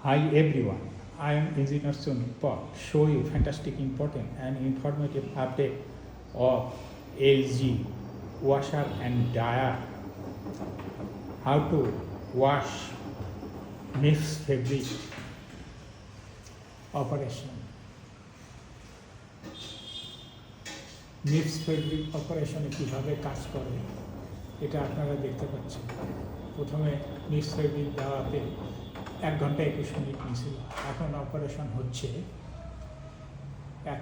Hi everyone, I am Engineer Sunil Pot, show you fantastic important and informative update of LG washer and dryer. How to wash mixed fabric operation. Mix fabric অপারেশনে কীভাবে কাজ করে এটা আপনারা দেখতে পাচ্ছেন। প্রথমে মিক্স ফেব্রিক দেওয়াতে 1 ঘন্টা 21 মিনিট নিয়েছিল, এখন অপারেশন হচ্ছে 1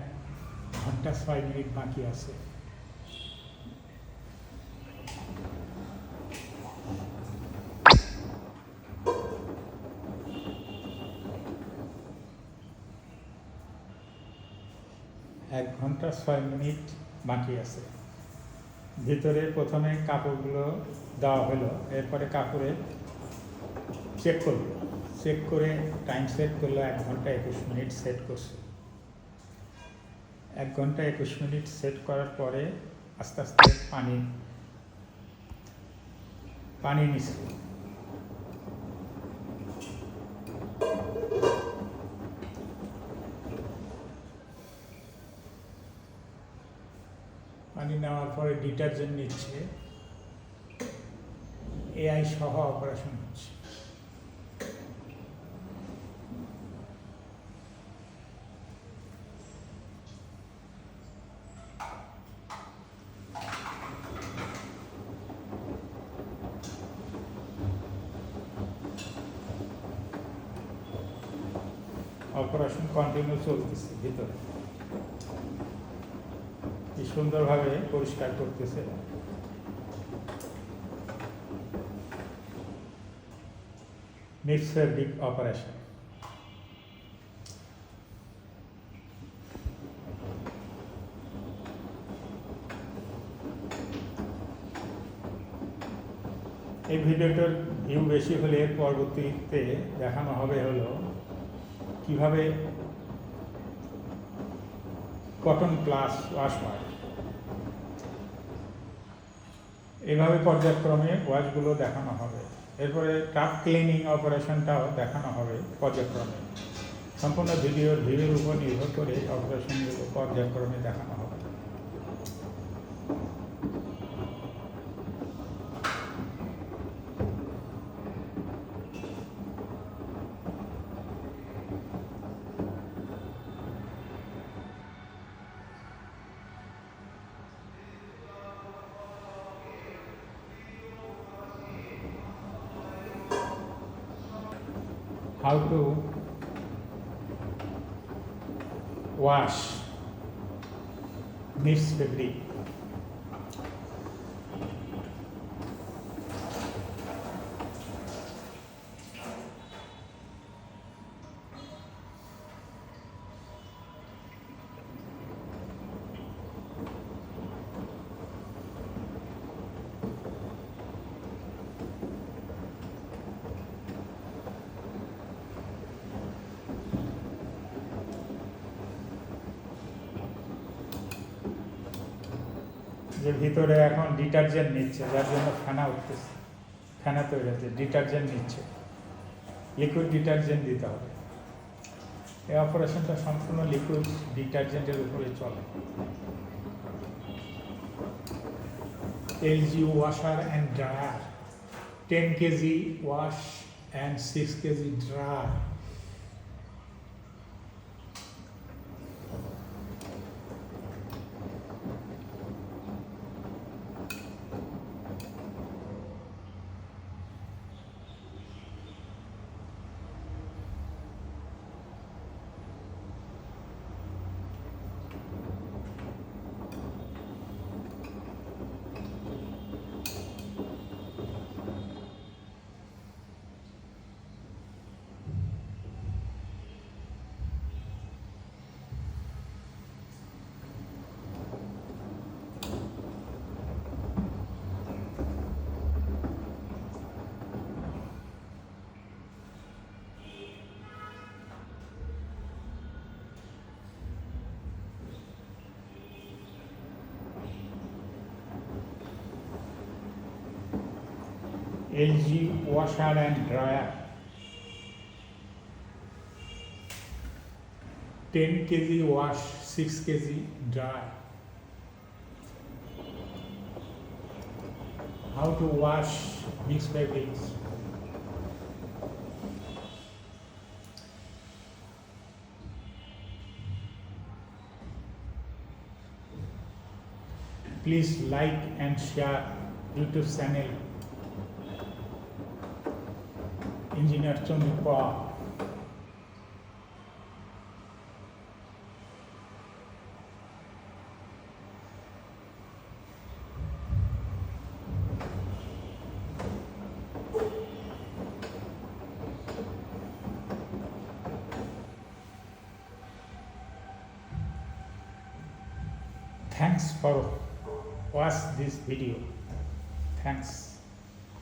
ঘন্টা 6 মিনিট বাকি আছে। এক ঘন্টা 6 মিনিট বাকি আছে। ভিতরে প্রথমে কাপড়গুলো দেওয়া হলো, এরপরে কাপড়ে চেক করলো, চেক করে টাইম সেট করলো, 1 ঘন্টা 21 মিনিট সেট করছে। 1 ঘন্টা 21 মিনিট সেট করার পরে আস্তে আস্তে পানি নিচ্ছে। পানি নেওয়ার পরে ডিটারজেন্ট নিচ্ছে, এআই সহ অপারেশন হচ্ছে। অপারেশন কন্টিনিউ চলতেছে, ভিতরে কি সুন্দরভাবে পরিষ্কার করতেছে। Mix fabric operation. এই ভিডিওটার ভিউ বেশি হলে পরবর্তীতে দেখানো হবে হলো কিভাবে কটন প্লাস ওয়াশ হয়। এভাবে পর্যায়ক্রমে ওয়াশগুলো দেখানো হবে, এরপরে টাপ ক্লিনিং অপারেশনটাও দেখানো হবে পর্যায়ক্রমে। সম্পূর্ণ ভিডিওর ভিউর উপর নির্ভর করে অপারেশনগুলো পর্যায়ক্রমে দেখানো হবে। How to wash mixed fabric. যে ভিতরে এখন ডিটারজেন্ট নিচ্ছে, যার জন্য ফেনা উঠতেছে, ফেনা তৈরি হচ্ছে, ডিটারজেন্ট নিচ্ছে, লিকুইড ডিটারজেন্ট দিতে হবে। এই অপারেশনটা সম্পূর্ণ লিকুইড ডিটারজেন্টের উপরে চলে। LG washer and dryer, 10 kg wash and 6 kg dry. LG washer and dryer 10 kg wash, 6 kg dry. How to wash mixed fabrics. Please like and share YouTube channel Engineer Chondu. Thanks for watch this video. Thanks.